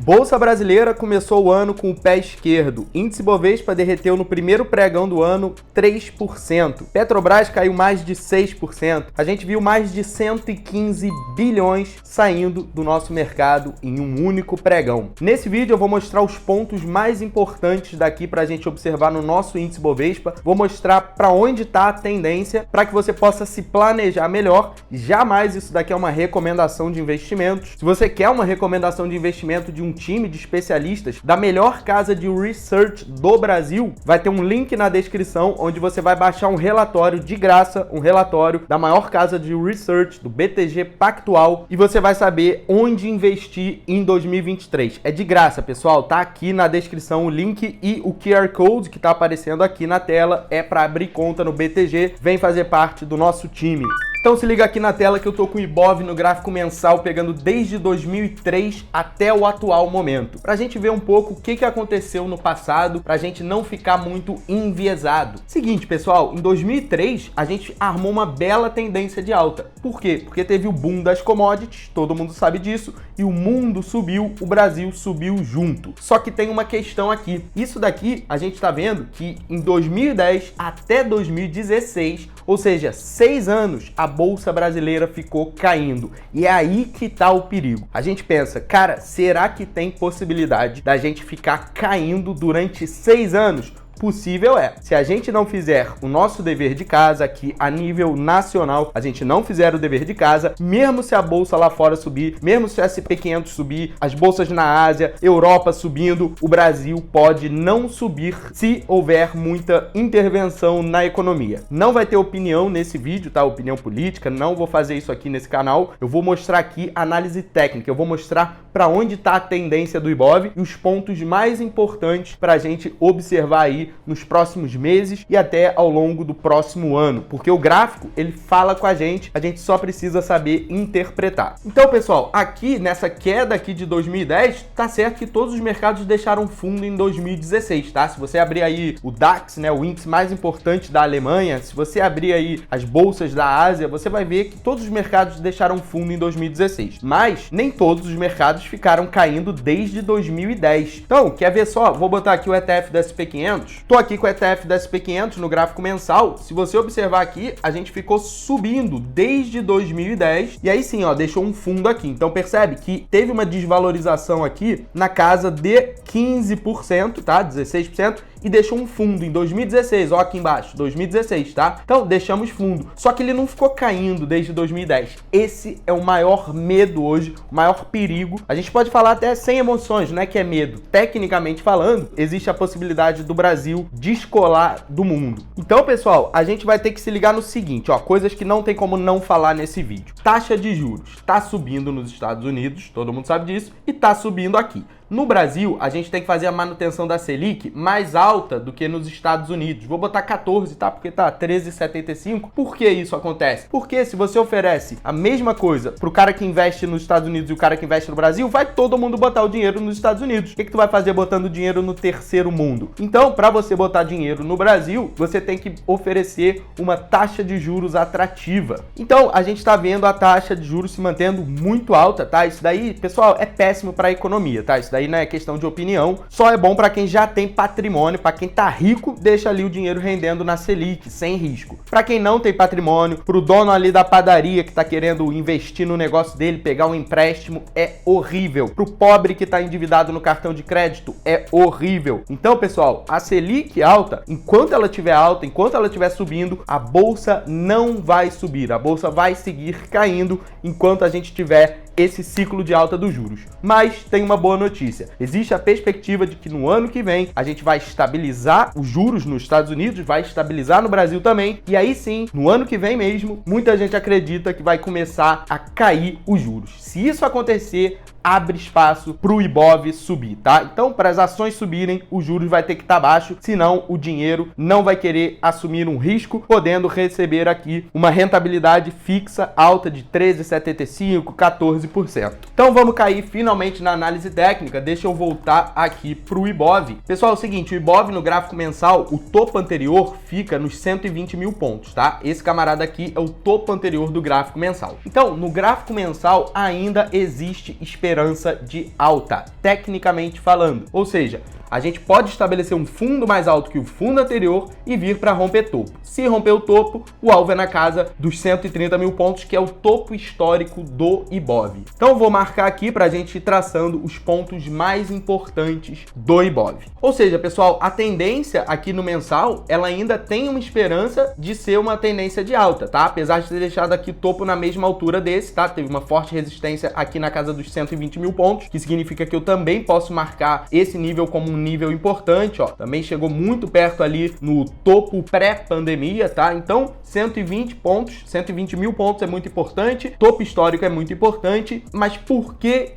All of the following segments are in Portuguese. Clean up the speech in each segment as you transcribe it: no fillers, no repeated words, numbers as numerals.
Bolsa brasileira começou o ano com o pé esquerdo. Índice Bovespa derreteu no primeiro pregão do ano 3%. Petrobras caiu mais de 6%. A gente viu mais de 115 bilhões saindo do nosso mercado em um único pregão. Nesse vídeo eu vou mostrar os pontos mais importantes daqui para a gente observar no nosso índice Bovespa. Vou mostrar para onde está a tendência para que você possa se planejar melhor. Jamais isso daqui é uma recomendação de investimentos. Se você quer uma recomendação de investimento de um time de especialistas da melhor casa de research do Brasil, vai ter um link na descrição onde você vai baixar um relatório de graça, um relatório da maior casa de research do BTG Pactual, e você vai saber onde investir em 2023. É de graça, pessoal, tá aqui na descrição o link e o QR Code que tá aparecendo aqui na tela é para abrir conta no BTG, vem fazer parte do nosso time. Então se liga aqui na tela que eu tô com o Ibov no gráfico mensal pegando desde 2003 até o atual momento, pra gente ver um pouco o que aconteceu no passado, pra gente não ficar muito enviesado. Seguinte, pessoal, em 2003 a gente armou uma bela tendência de alta. Por quê? Porque teve o boom das commodities, todo mundo sabe disso, e o mundo subiu, o Brasil subiu junto. Só que tem uma questão aqui. Isso daqui a gente tá vendo que em 2010 até 2016, ou seja, 6 anos, a Bolsa brasileira ficou caindo. E é aí que tá o perigo. A gente pensa, cara, será que tem possibilidade da gente ficar caindo durante 6 anos? Possível é. Se a gente não fizer o nosso dever de casa aqui a nível nacional, a gente não fizer o dever de casa, mesmo se a bolsa lá fora subir, mesmo se o SP500 subir, as bolsas na Ásia, Europa subindo, o Brasil pode não subir se houver muita intervenção na economia. Não vai ter opinião nesse vídeo, tá? Opinião política, não vou fazer isso aqui nesse canal. Eu vou mostrar aqui análise técnica, eu vou mostrar para onde está a tendência do Ibov e os pontos mais importantes para a gente observar aí nos próximos meses e até ao longo do próximo ano, porque o gráfico ele fala com a gente só precisa saber interpretar. Então, pessoal, aqui nessa queda aqui de 2010, tá certo que todos os mercados deixaram fundo em 2016, tá? Se você abrir aí o DAX, né, o índice mais importante da Alemanha, se você abrir aí as bolsas da Ásia, você vai ver que todos os mercados deixaram fundo em 2016, mas nem todos os mercados ficaram caindo desde 2010. Então, quer ver só? Vou botar aqui o ETF do SP500. Tô aqui com o ETF do SP500 no gráfico mensal. Se você observar aqui, a gente ficou subindo desde 2010 e aí sim, ó, deixou um fundo aqui. Então percebe que teve uma desvalorização aqui na casa de 15%, tá? 16%. E deixou um fundo em 2016, ó aqui embaixo, 2016, tá? Então, deixamos fundo. Só que ele não ficou caindo desde 2010. Esse é o maior medo hoje, o maior perigo. A gente pode falar até sem emoções, não é que é medo. Tecnicamente falando, existe a possibilidade do Brasil descolar do mundo. Então, pessoal, a gente vai ter que se ligar no seguinte, ó, coisas que não tem como não falar nesse vídeo. Taxa de juros tá subindo nos Estados Unidos, todo mundo sabe disso, e tá subindo aqui. No Brasil, a gente tem que fazer a manutenção da Selic mais alta do que nos Estados Unidos. Vou botar 14, tá? Porque tá 13,75. Por que isso acontece? Porque se você oferece a mesma coisa pro cara que investe nos Estados Unidos e o cara que investe no Brasil, vai todo mundo botar o dinheiro nos Estados Unidos. O que tu vai fazer botando dinheiro no terceiro mundo? Então, para você botar dinheiro no Brasil, você tem que oferecer uma taxa de juros atrativa. Então, a gente tá vendo a taxa de juros se mantendo muito alta, tá? Isso daí, pessoal, é péssimo para a economia, tá? Isso daí não é questão de opinião, só é bom para quem já tem patrimônio, para quem tá rico, deixa ali o dinheiro rendendo na Selic, sem risco. Para quem não tem patrimônio, pro dono ali da padaria que tá querendo investir no negócio dele, pegar um empréstimo, é horrível. Pro pobre que tá endividado no cartão de crédito, é horrível. Então, pessoal, a Selic alta, enquanto ela estiver alta, enquanto ela estiver subindo, a bolsa não vai subir, a bolsa vai seguir caindo enquanto a gente tiver esse ciclo de alta dos juros. Mas tem uma boa notícia. Existe a perspectiva de que no ano que vem a gente vai estabilizar os juros nos Estados Unidos, vai estabilizar no Brasil também, e aí sim, no ano que vem mesmo, muita gente acredita que vai começar a cair os juros. Se isso acontecer, abre espaço para o Ibov subir, tá? Então, para as ações subirem, os juros vai ter que estar baixo, senão o dinheiro não vai querer assumir um risco, podendo receber aqui uma rentabilidade fixa alta de 13,75%, 14%. Então, vamos cair finalmente na análise técnica. Deixa eu voltar aqui para o Ibov. Pessoal, é o seguinte, o Ibov no gráfico mensal, o topo anterior fica nos 120 mil pontos, tá? Esse camarada aqui é o topo anterior do gráfico mensal. Então, no gráfico mensal ainda existe esperança esperança de alta, tecnicamente falando. Ou seja, a gente pode estabelecer um fundo mais alto que o fundo anterior e vir para romper topo. Se romper o topo, o alvo é na casa dos 130 mil pontos, que é o topo histórico do Ibov. Então eu vou marcar aqui para a gente ir traçando os pontos mais importantes do Ibov. Ou seja, pessoal, a tendência aqui no mensal, ela ainda tem uma esperança de ser uma tendência de alta, tá? Apesar de ter deixado aqui topo na mesma altura desse, tá? Teve uma forte resistência aqui na casa dos 120 mil pontos, que significa que eu também posso marcar esse nível como um nível importante, ó. Também chegou muito perto ali no topo pré-pandemia, tá? Então, 120 pontos, 120 mil pontos é muito importante, topo histórico é muito importante, mas por que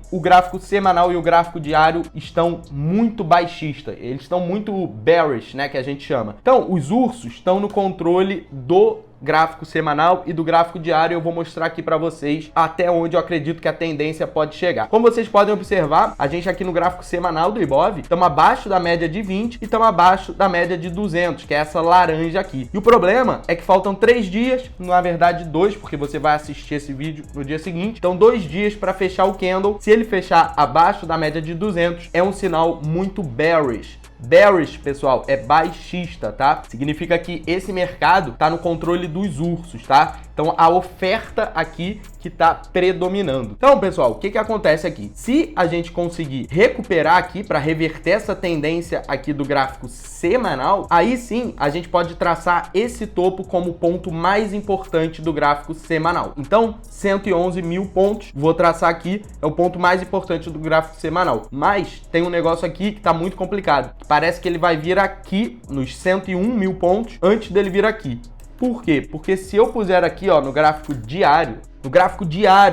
o gráfico semanal e o gráfico diário estão muito baixistas? Eles estão muito bearish, né, que a gente chama. Então, os ursos estão no controle do gráfico semanal e do gráfico diário. Eu vou mostrar aqui para vocês até onde eu acredito que a tendência pode chegar. Como vocês podem observar, a gente aqui no gráfico semanal do Ibov estamos abaixo da média de 20 e estamos abaixo da média de 200, que é essa laranja aqui. E o problema é que faltam 3 dias, na verdade 2, porque você vai assistir esse vídeo no dia seguinte. Então 2 dias para fechar o candle. Se ele fechar abaixo da média de 200, é um sinal muito bearish. Bearish, pessoal, é baixista, tá? Significa que esse mercado tá no controle dos ursos, tá? Então, a oferta aqui que tá predominando. Então, pessoal, o que acontece aqui? Se a gente conseguir recuperar aqui para reverter essa tendência aqui do gráfico semanal, aí sim a gente pode traçar esse topo como o ponto mais importante do gráfico semanal. Então, 111 mil pontos, vou traçar aqui, é o ponto mais importante do gráfico semanal. Mas tem um negócio aqui que tá muito complicado. Parece que ele vai vir aqui nos 101 mil pontos antes dele vir aqui. Por quê? Porque se eu puser aqui, ó, no gráfico diário,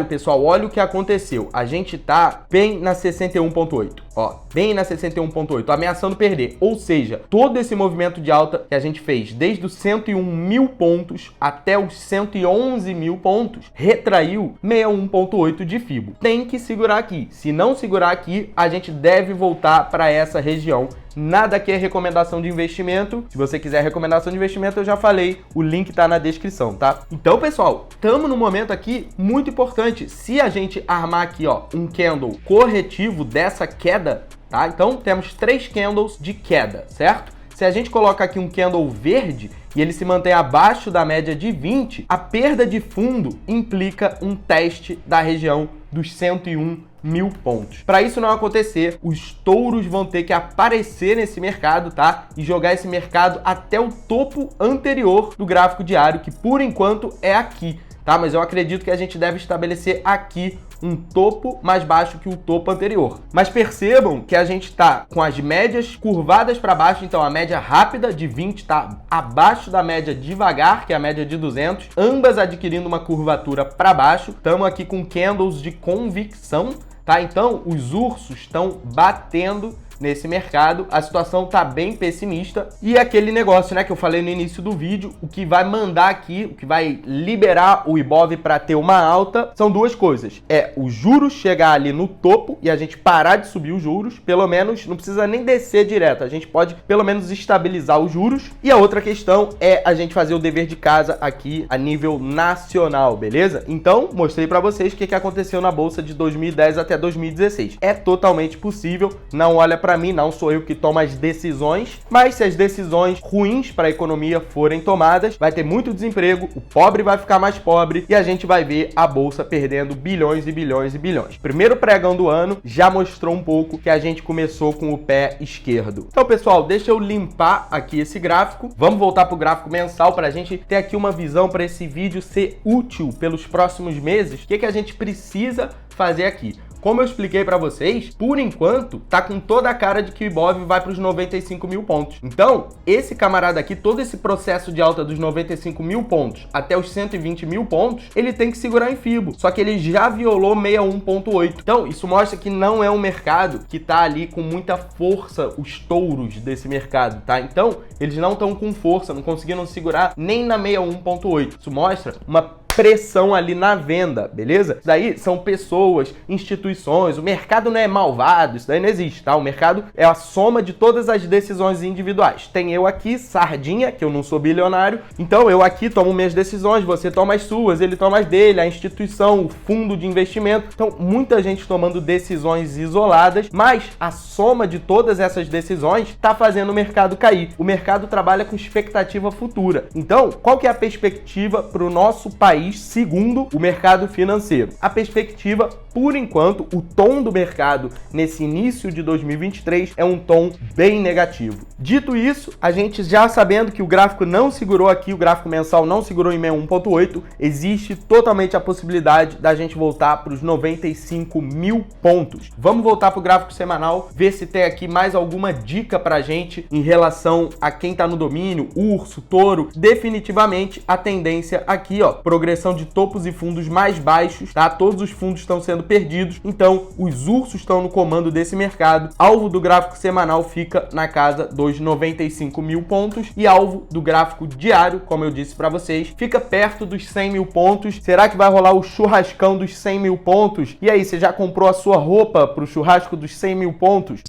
pessoal, olha o que aconteceu. A gente tá bem na 61.8, ó, bem na 61.8, ameaçando perder. Ou seja, todo esse movimento de alta que a gente fez desde os 101 mil pontos até os 111 mil pontos, retraiu 61.8 de Fibo. Tem que segurar aqui. Se não segurar aqui, a gente deve voltar para essa região. Nada aqui é recomendação de investimento. Se você quiser recomendação de investimento, eu já falei, o link tá na descrição, tá? Então, pessoal, estamos no momento aqui muito importante. Se a gente armar aqui, ó, um candle corretivo dessa queda, tá? Então, temos 3 candles de queda, certo? Se a gente coloca aqui um candle verde e ele se mantém abaixo da média de 20, a perda de fundo implica um teste da região dos 101 mil pontos. Para isso não acontecer, os touros vão ter que aparecer nesse mercado, tá? E jogar esse mercado até o topo anterior do gráfico diário, que por enquanto é aqui, tá? Mas eu acredito que a gente deve estabelecer aqui um topo mais baixo que o topo anterior. Mas percebam que a gente está com as médias curvadas para baixo, então a média rápida de 20 está abaixo da média devagar, que é a média de 200, ambas adquirindo uma curvatura para baixo. Estamos aqui com candles de convicção, tá? Então os ursos estão batendo nesse mercado, a situação tá bem pessimista e aquele negócio, né, que eu falei no início do vídeo, o que vai mandar aqui, o que vai liberar o Ibov para ter uma alta, são duas coisas. É os juros chegar ali no topo e a gente parar de subir os juros, pelo menos não precisa nem descer direto, a gente pode pelo menos estabilizar os juros. E a outra questão é a gente fazer o dever de casa aqui a nível nacional, beleza? Então, mostrei para vocês o que aconteceu na bolsa de 2010 até 2016. É totalmente possível, não olha para mim, não sou eu que tomo as decisões, mas se as decisões ruins para a economia forem tomadas, vai ter muito desemprego, o pobre vai ficar mais pobre e a gente vai ver a bolsa perdendo bilhões e bilhões e bilhões. Primeiro pregão do ano já mostrou um pouco que a gente começou com o pé esquerdo. Então, pessoal, deixa eu limpar aqui esse gráfico. Vamos voltar para o gráfico mensal para a gente ter aqui uma visão para esse vídeo ser útil pelos próximos meses. O que a gente precisa fazer aqui? Como eu expliquei para vocês, por enquanto, tá com toda a cara de que o Ibov vai para os 95 mil pontos. Então, esse camarada aqui, todo esse processo de alta dos 95 mil pontos até os 120 mil pontos, ele tem que segurar em Fibo. Só que ele já violou 61.8. Então, isso mostra que não é um mercado que tá ali com muita força, os touros desse mercado, tá? Então, eles não estão com força, não conseguiram segurar nem na 61.8. Isso mostra uma pressão ali na venda, beleza? Isso daí são pessoas, instituições, o mercado não é malvado, isso daí não existe, tá? O mercado é a soma de todas as decisões individuais. Tem eu aqui, sardinha, que eu não sou bilionário, então eu aqui tomo minhas decisões, você toma as suas, ele toma as dele, a instituição, o fundo de investimento. Então, muita gente tomando decisões isoladas, mas a soma de todas essas decisões está fazendo o mercado cair. O mercado trabalha com expectativa futura. Então, qual que é a perspectiva para o nosso país segundo o mercado financeiro? A perspectiva, por enquanto, o tom do mercado nesse início de 2023 é um tom bem negativo. Dito isso, a gente já sabendo que o gráfico não segurou aqui, o gráfico mensal não segurou em 61.8, existe totalmente a possibilidade da gente voltar para os 95 mil pontos. Vamos voltar para o gráfico semanal, ver se tem aqui mais alguma dica para a gente em relação a quem está no domínio, urso, touro. Definitivamente a tendência aqui, ó, progressão de topos e fundos mais baixos, tá? Todos os fundos estão sendo perdidos, então os ursos estão no comando desse mercado. Alvo do gráfico semanal fica na casa dos 95 mil pontos e alvo do gráfico diário, como eu disse para vocês, fica perto dos 100 mil pontos. Será que vai rolar o churrascão dos 100 mil pontos? E aí, você já comprou a sua roupa pro churrasco dos 100 mil pontos?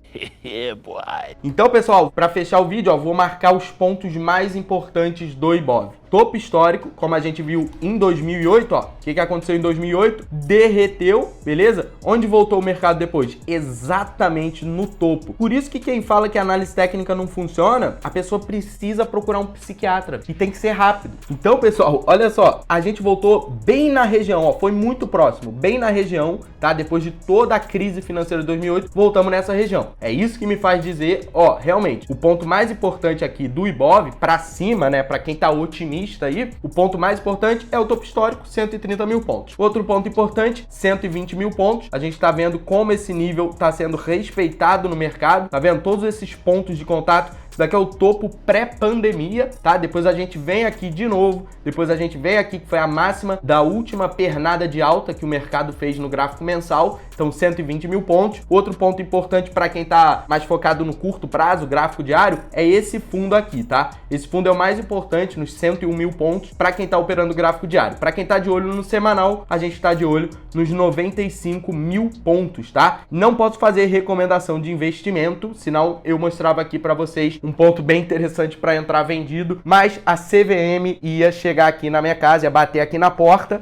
Então, pessoal, para fechar o vídeo, ó, vou marcar os pontos mais importantes do Ibov. Topo histórico, como a gente viu em 2008, ó. O que aconteceu em 2008? Derreteu, beleza? Onde voltou o mercado depois? Exatamente no topo. Por isso que quem fala que a análise técnica não funciona, a pessoa precisa procurar um psiquiatra e tem que ser rápido. Então, pessoal, olha só, a gente voltou bem na região, ó, foi muito próximo, bem na região, tá? Depois de toda a crise financeira de 2008, voltamos nessa região. É isso que me faz dizer, ó, realmente, o ponto mais importante aqui do Ibov, pra cima, né, pra quem tá otimista aí, o ponto mais importante é o topo histórico, 130 mil pontos. Outro ponto importante, 120 mil pontos. A gente tá vendo como esse nível tá sendo respeitado no mercado, tá vendo? Todos esses pontos de contato. Isso daqui é o topo pré-pandemia, tá? Depois a gente vem aqui de novo, depois a gente vem aqui que foi a máxima da última pernada de alta que o mercado fez no gráfico mensal, então 120 mil pontos. Outro ponto importante para quem tá mais focado no curto prazo, gráfico diário, é esse fundo aqui, tá? Esse fundo é o mais importante, nos 101 mil pontos, para quem tá operando gráfico diário. Para quem tá de olho no semanal, a gente tá de olho nos 95 mil pontos, tá? Não posso fazer recomendação de investimento, senão eu mostrava aqui para vocês um ponto bem interessante para entrar vendido, mas a CVM ia chegar aqui na minha casa, ia bater aqui na porta.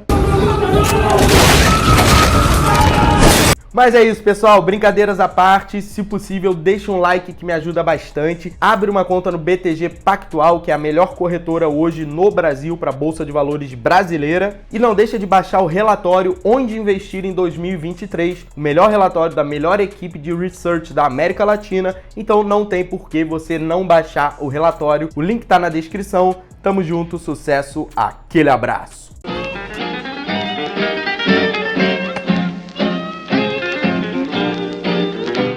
Mas é isso, pessoal, brincadeiras à parte, se possível, deixa um like que me ajuda bastante. Abre uma conta no BTG Pactual, que é a melhor corretora hoje no Brasil para a Bolsa de Valores brasileira. E não deixa de baixar o relatório Onde Investir em 2023, o melhor relatório da melhor equipe de research da América Latina. Então não tem por que você não baixar o relatório. O link tá na descrição. Tamo junto, sucesso, aquele abraço!